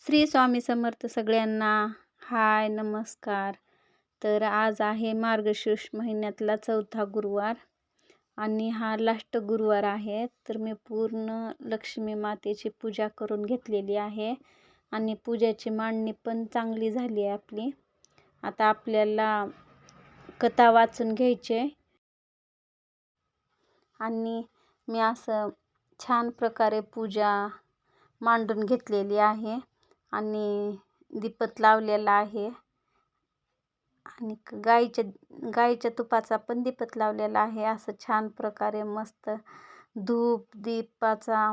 श्री स्वामी समर्थ सगळ्यांना. हाय, नमस्कार. तर आज आहे मार्गशीर्ष महिन्यातला 4था गुरुवार आणि हा लास्ट गुरुवार आहे. तर मी पूर्ण लक्ष्मी मातेची पूजा करून घेतलेली आहे आणि पूजाची मांडणी पण चांगली झाली आहे आपली. आता आपल्याला कथा वाचून घ्यायची आणि मी असं छान प्रकारे पूजा मांडून घेतलेली आहे आणि दीपत लावलेला आहे आणि गाईच्या तुपाचा पण दीपत लावलेला आहे. असं छान प्रकारे मस्त धूप दीपाचा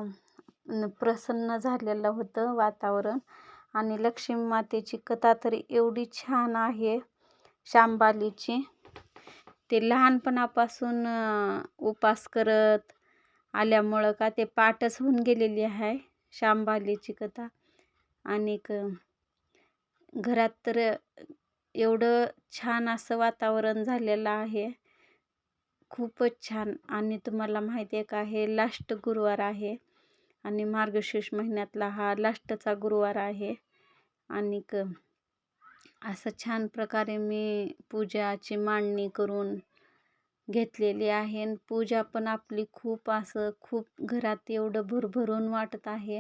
प्रसन्न झालेलं होतं वातावरण. आणि लक्ष्मी मातेची कथा तर एवढी छान आहे शांबालीची. ते लहानपणापासून उपास करत आल्यामुळं का ते पाठच होऊन गेलेली आहे शांबालीची कथा. आणि घरात तर एवढं छान असं वातावरण झालेलं आहे, खूपच छान. आणि तुम्हाला माहिती आहे का, हे लास्ट गुरुवार आहे आणि मार्गशीर्ष महिन्यातला हा लास्टचा गुरुवार आहे. आणि असं छान प्रकारे मी पूजाची मांडणी करून घेतलेली आहे. पूजा पण आपली खूप घरात एवढं भरभरून वाटत आहे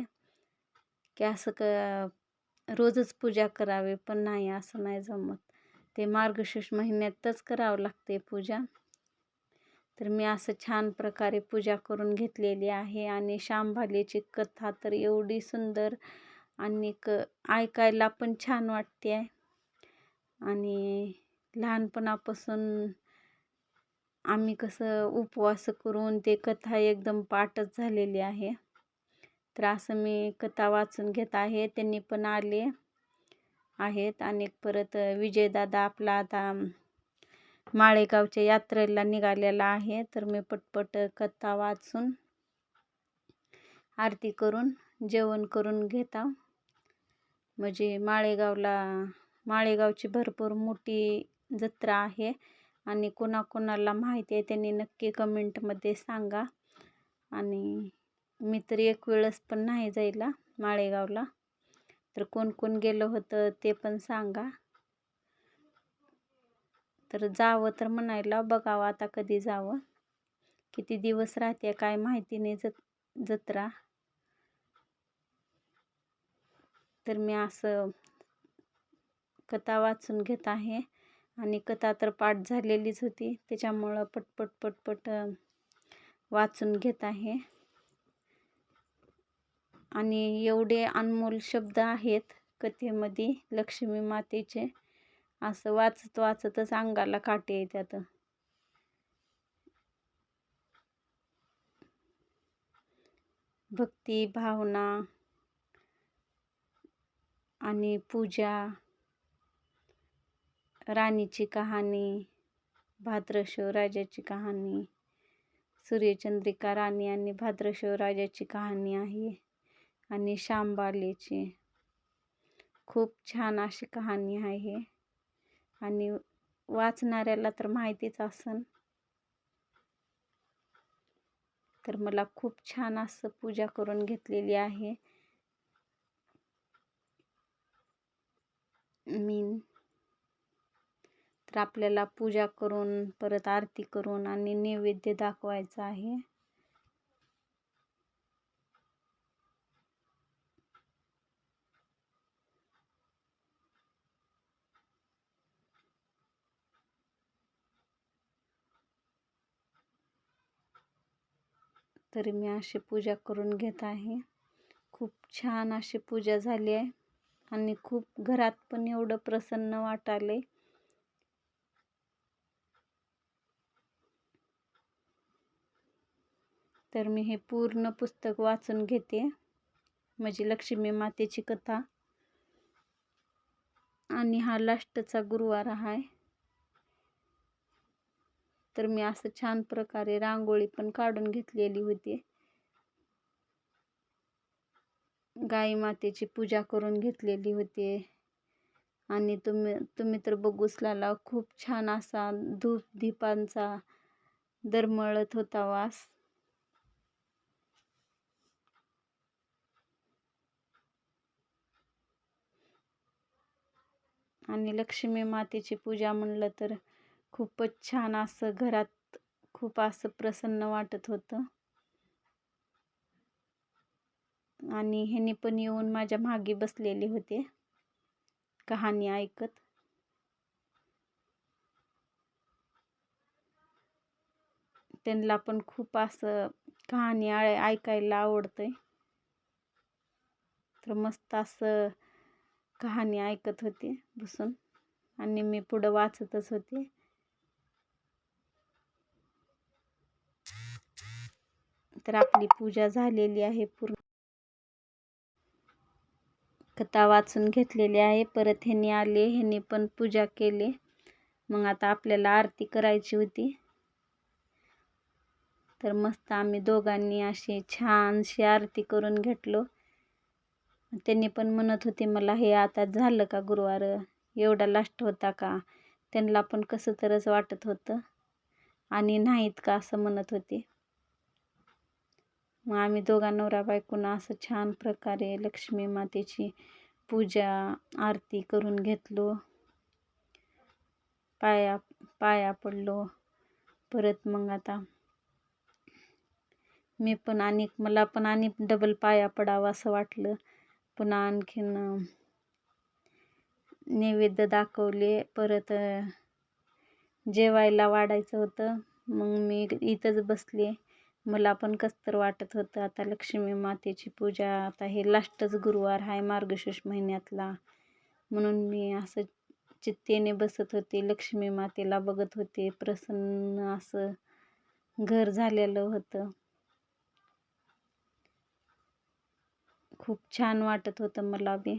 की असं रोजच पूजा करावी, पण नाही, असं नाही जमत. ते मार्गशीर्ष महिन्यातच करावं लागते पूजा. तर मी असं छान प्रकारे पूजा करून घेतलेली आहे. आणि शांबालीची कथा तर एवढी सुंदर आणि ऐकायला पण छान वाटते आहे. आणि लहानपणापासून आम्ही कसं उपवास करून ते कथा एकदम पाठच झालेली आहे. तर असं मी कथा वाचून घेत आहे. त्यांनी पण आले आहेत. आणि परत विजयदादा आपला आता माळेगावच्या यात्रेला निघालेला आहे. तर मी पटपट कथा वाचून आरती करून जेवण करून घेता. म्हणजे माळेगावची भरपूर मोठी जत्रा आहे आणि कोणाकोणाला माहिती आहे त्यांनी नक्की कमेंटमध्ये सांगा. आणि मी तर एक वेळेस पण नाही जायला माळेगावला. तर कोण कोण गेलं होतं ते पण सांगा. तर जावं तर म्हणायला, बघावं आता कधी जावं, किती दिवस राहते काय माहिती नाही जत्रा. तर मी असं कथा वाचून घेत आहे आणि कथा तर पाठ झालेलीच होती, त्याच्यामुळं पटपट वाचून घेत आहे. आणि एवढे अनमोल शब्द आहेत कथेमध्ये लक्ष्मी मातेचे, असं वाचतच अंगाला काटे येतात. भक्ती भावना आणि पूजा, राणीची कहाणी, भाद्रशव राजाची कहाणी, सूर्यचंद्रिका राणी आणि भाद्रशव राजाची कहाणी आहे. आणि शांबालीची खूप छान अशी कहाणी आहे आणि वाचणाऱ्याला तर माहितीच असन. तर मला खूप छान असं पूजा करून घेतलेली आहे मी. तर आपल्याला पूजा करून परत आरती करून आणि नैवेद्य दाखवायचा आहे. तरी मी अशी पूजा करून घेत आहे. खूप छान अशी पूजा झाली आहे आणि खूप घरात पण एवढं प्रसन्न वाटाले. तर मी हे पूर्ण पुस्तक वाचून घेते, म्हणजे लक्ष्मी मातेची कथा. आणि हा लास्टचा गुरुवार आहे. तर मी असं छान प्रकारे रांगोळी पण काढून घेतलेली होती. गाई मातेची पूजा करून घेतलेली होती. आणि तुम्ही तर बघूच लागला, खूप छान असा धूप दीपांचा दरमळत होता वास. आणि लक्ष्मी मातेची पूजा म्हणलं तर खूपच छान असं घरात खूप असं प्रसन्न वाटत होतं. आणि ह्यांनी पण येऊन माझ्या मागे बसलेले होते कहाणी ऐकत. त्यांना पण खूप असं कहाणी ऐकायला आवडतंय. तर मस्त असं कहाणी ऐकत होते बसून आणि मी पुढं वाचतच होते. तर आपली पूजा झालेली आहे पूर्ण. कथा वाचून घेतलेली आहे. परत ह्यांनी आले, ह्यांनी पण पूजा केली. मग आता आपल्याला आरती करायची होती. तर मस्त आम्ही दोघांनी अशी छानशी आरती करून घेतलो. त्यांनी पण म्हणत होते मला, हे आता झालं का गुरुवार, एवढा लास्ट होता का? त्यांना पण कसं तरच वाटत होतं आणि नाहीत का असं म्हणत होते. मग आम्ही दोघा नवरा बायकोनं असं छान प्रकारे लक्ष्मी मातेची पूजा आरती करून घेतलो. पाया पडलो. परत मग आता मला पण आणि डबल पाया पडावं असं वाटलं. पुन्हा आणखीन नैवेद्य दाखवले. परत जेवायला वाढायचं होतं. मग मी इथंच बसले. मला पण कसं तर वाटत होतं. आता लक्ष्मी मातेची पूजा, आता हे लास्टच गुरुवार आहे मार्गशीर्ष महिन्यातला, म्हणून मी असं चित्तेने बसत होते. लक्ष्मी मातेला बघत होते. प्रसन्न असं घर झालेलं होतं. खूप छान वाटत होतं मला बी.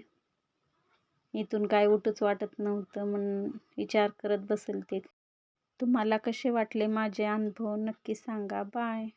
इथून काय उठूच वाटत नव्हतं म्हणून विचार करत बसलते. तुम्हाला कसे वाटले माझे अनुभव नक्की सांगा. बाय.